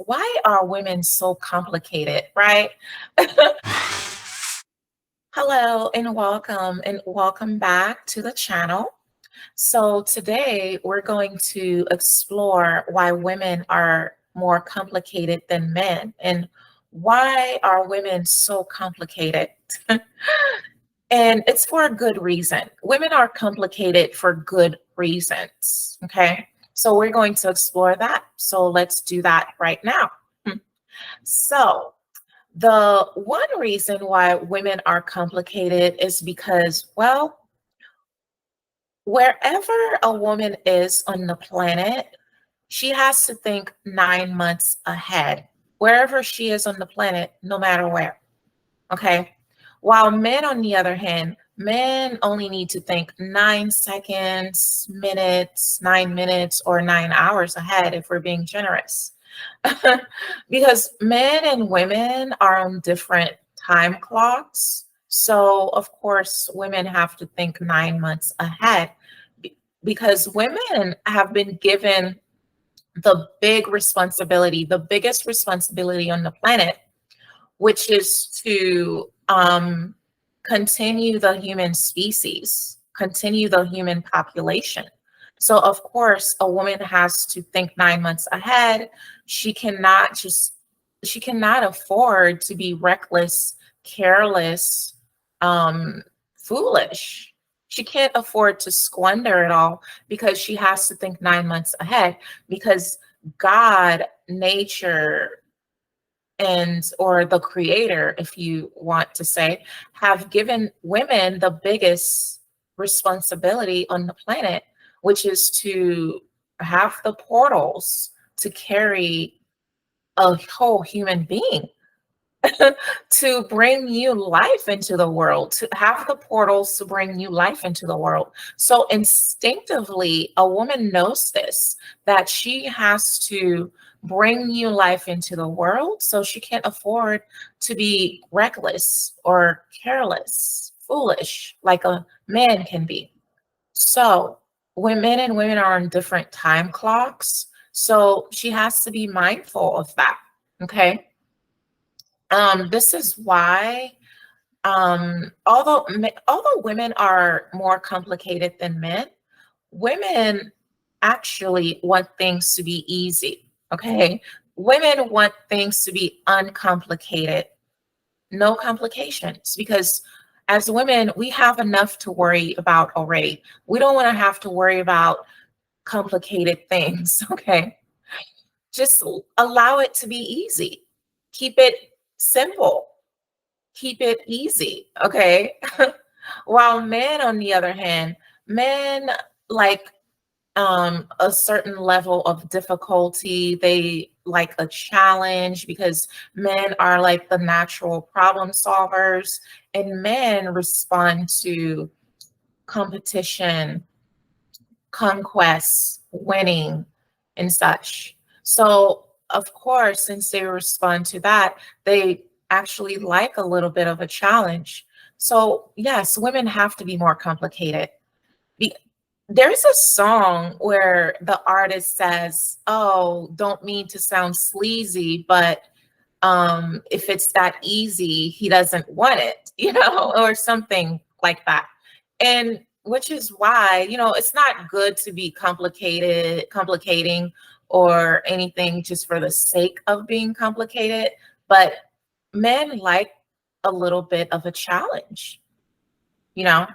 why are women so complicated, right? Hello and welcome back to the channel. So today we're going to explore why women are more complicated than men and why are women so complicated? And it's for a good reason. Women are complicated for good reasons. Okay. So we're going to explore that. So let's do that right now. So, the one reason why women are complicated is because, well, wherever a woman is on the planet, she has to think 9 months ahead, wherever she is on the planet, no matter where. Okay. While men, on the other hand, men only need to think 9 seconds, minutes, 9 minutes, or 9 hours ahead if we're being generous. Because men and women are on different time clocks. So, of course, women have to think 9 months ahead because women have been given the big responsibility, the biggest responsibility on the planet, which is to continue the human species, continue the human population. So, of course, a woman has to think 9 months ahead. She cannot just, she cannot afford to be reckless, careless, foolish. She can't afford to squander it all because she has to think 9 months ahead because God, nature, and or the creator, if you want to say, have given women the biggest responsibility on the planet, which is to have the portals to carry a whole human being, to bring new life into the world, to have the portals to bring new life into the world. So instinctively, a woman knows this, that she has to bring new life into the world. So she can't afford to be reckless or careless, foolish, like a man can be. So when men and women are on different time clocks, so she has to be mindful of that. Okay. This is why, although women are more complicated than men, women actually want things to be easy. Okay, women want things to be uncomplicated, no complications, because as women we have enough to worry about already. We don't want to have to worry about complicated things. Okay, just allow it to be easy. Keep it simple, keep it easy, okay? While men, on the other hand, men like a certain level of difficulty. They like a challenge because men are like the natural problem solvers, and men respond to competition, conquests, winning, and such. So, of course, since they respond to that, they actually like a little bit of a challenge. So, yes, women have to be more complicated. Be- There's a song where the artist says, "Oh, don't mean to sound sleazy, but if it's that easy, he doesn't want it," or something like that. And which is why, it's not good to be complicating or anything just for the sake of being complicated. But men like a little bit of a challenge, you know?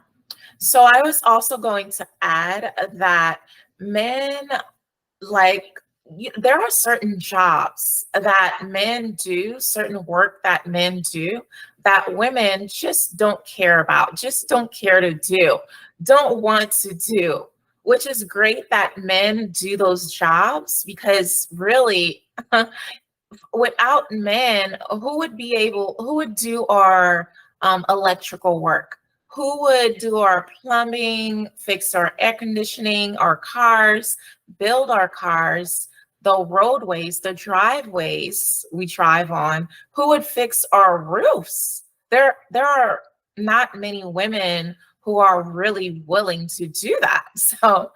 So I was also going to add that men like there are certain jobs that men do, certain work that men do that women just don't care about, just don't care to do, don't want to do, which is great that men do those jobs because really, without men, who would do our electrical work? Who would do our plumbing, fix our air conditioning, our cars, build our cars, the roadways, the driveways we drive on? Who would fix our roofs? There are not many women who are really willing to do that. So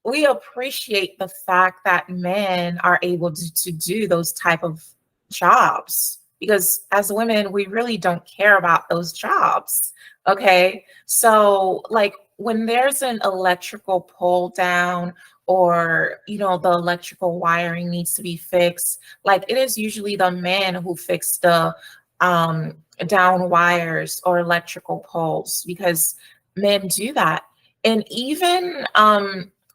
we appreciate the fact that men are able to do those type of jobs, because as women we really don't care about those jobs. Okay, so like when there's an electrical pole down, or the electrical wiring needs to be fixed, like it is usually the man who fixed the um down wires or electrical poles, because men do that. And even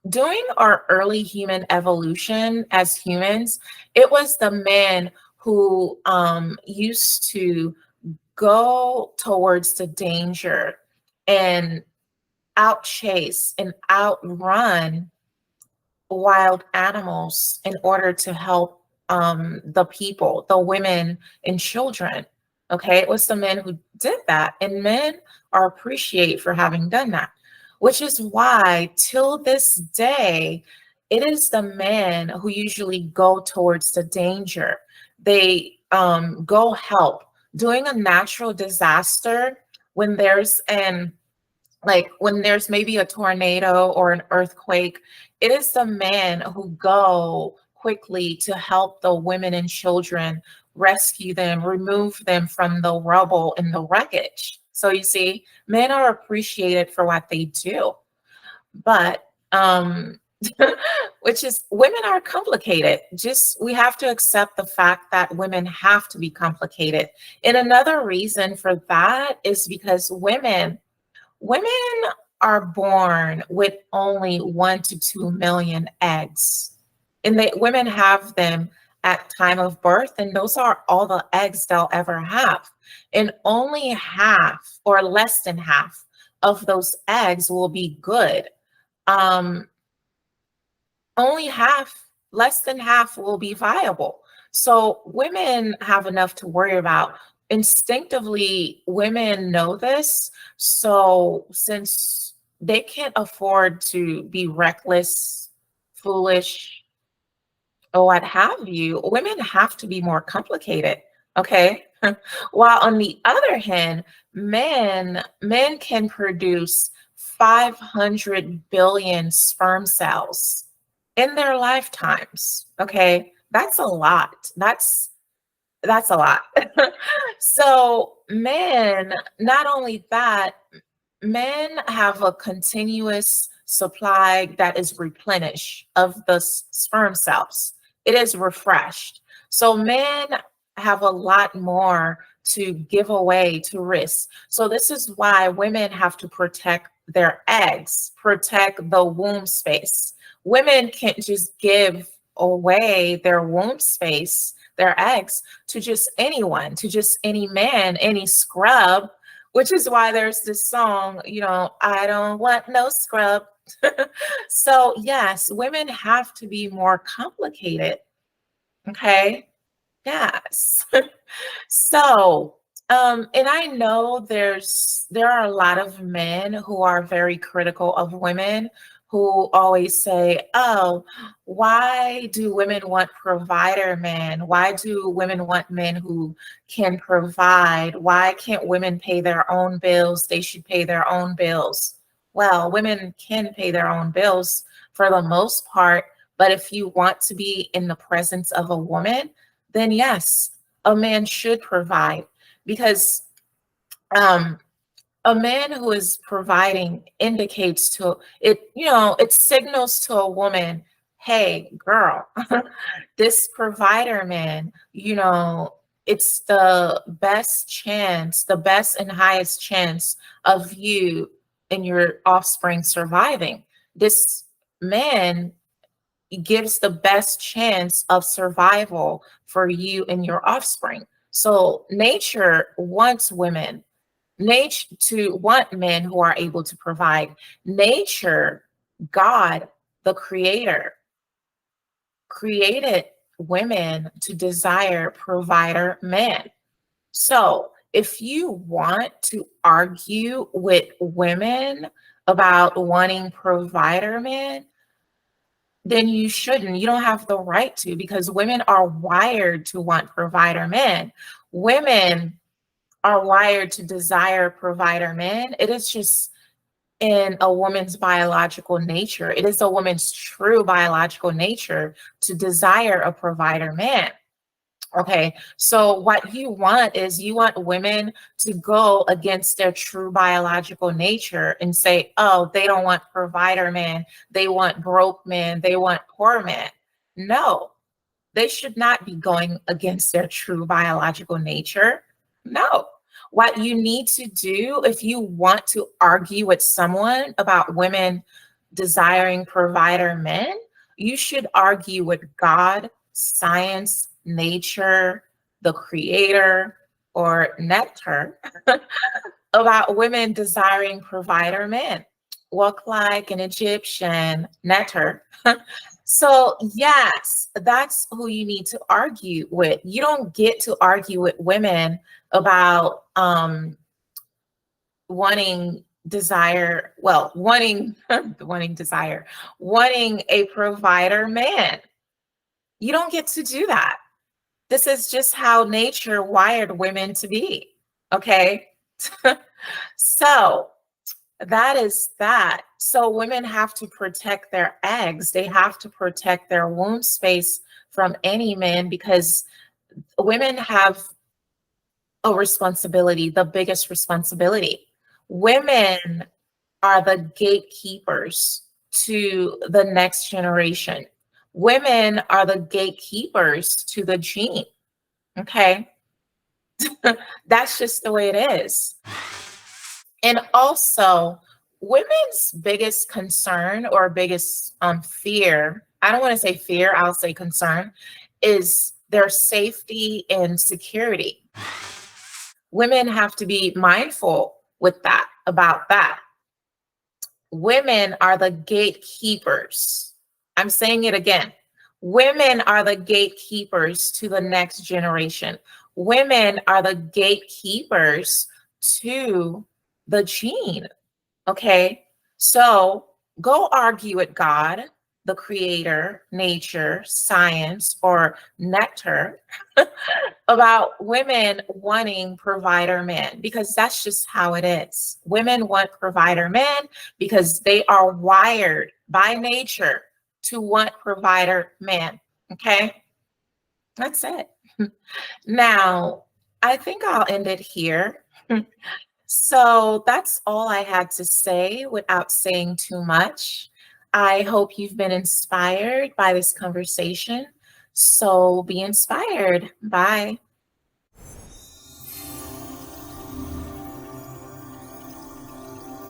during our early human evolution as humans, it was the man who used to go towards the danger and outchase and outrun wild animals in order to help the people, the women and children. Okay, it was the men who did that, and men are appreciated for having done that, which is why till this day, it is the men who usually go towards the danger. They go help during a natural disaster when there's an like when there's maybe a tornado or an earthquake, it is the men who go quickly to help the women and children, rescue them, remove them from the rubble and the wreckage. So you see, men are appreciated for what they do. But which is, women are complicated. Just we have to accept the fact that women have to be complicated. And another reason for that is because women are born with only 1 to 2 million eggs, and women have them at time of birth, and those are all the eggs they'll ever have. And only half or less than half of those eggs will be good. Um, Only half, less than half will be viable. So women have enough to worry about. Instinctively, women know this. So since they can't afford to be reckless, foolish, or what have you, women have to be more complicated. Okay. While on the other hand, men can produce 500 billion sperm cells in their lifetimes. Okay, that's a lot. That's a lot. So men, not only that, men have a continuous supply that is replenished of the sperm cells. It is refreshed. So men have a lot more to give away to risk. So this is why women have to protect their eggs, protect the womb space. Women can't just give away their womb space, their eggs, to just anyone, to just any man, any scrub, which is why there's this song, I don't want no scrub. So, yes, women have to be more complicated. Okay. Yes. So, and I know there are a lot of men who are very critical of women, who always say, "Oh, why do women want provider men? Why do women want men who can provide? Why can't women pay their own bills? They should pay their own bills." Well, women can pay their own bills for the most part, but if you want to be in the presence of a woman, then yes, a man should provide, because um, a man who is providing indicates to it, it signals to a woman, hey, girl, this provider man, it's the best chance, the best and highest chance of you and your offspring surviving. This man gives the best chance of survival for you and your offspring. So nature wants women, nature to want men who are able to provide. Nature, God, the creator, created women to desire provider men. So if you want to argue with women about wanting provider men, then you shouldn't. You don't have the right to, because women are wired to want provider men. Women are wired to desire provider men. in a woman's biological nature. It is a woman's true biological nature to desire a provider man. Okay, so what you want is you want women to go against their true biological nature and say, oh, they don't want provider man, they want broke men, they want poor men. No, they should not be going against their true biological nature. No. What you need to do if you want to argue with someone about women desiring provider men, you should argue with God, science, nature, the creator, or nectar about women desiring provider men. Walk like an Egyptian, nectar. So, yes, that's who you need to argue with. You don't get to argue with women about wanting desire, well, wanting wanting desire, wanting a provider man. You don't get to do that. This is just how nature wired women to be. Okay? So, that is that. So women have to protect their eggs. They have to protect their womb space from any men because women have a responsibility, the biggest responsibility. Women are the gatekeepers to the next generation. Women are the gatekeepers to the gene. Okay. That's just the way it is. And also, women's biggest concern or biggest fear, I don't want to say fear, I'll say concern, is their safety and security. Women have to be mindful with that, about that. Women are the gatekeepers. I'm saying it again. Women are the gatekeepers to the next generation. Women are the gatekeepers to the gene. Okay. So go argue with God, the creator, nature, science, or nectar about women wanting provider men because that's just how it is. Women want provider men because they are wired by nature to want provider men. Okay. That's it. Now, I think I'll end it here. So that's all I had to say without saying too much. I hope you've been inspired by this conversation. So be inspired. Bye.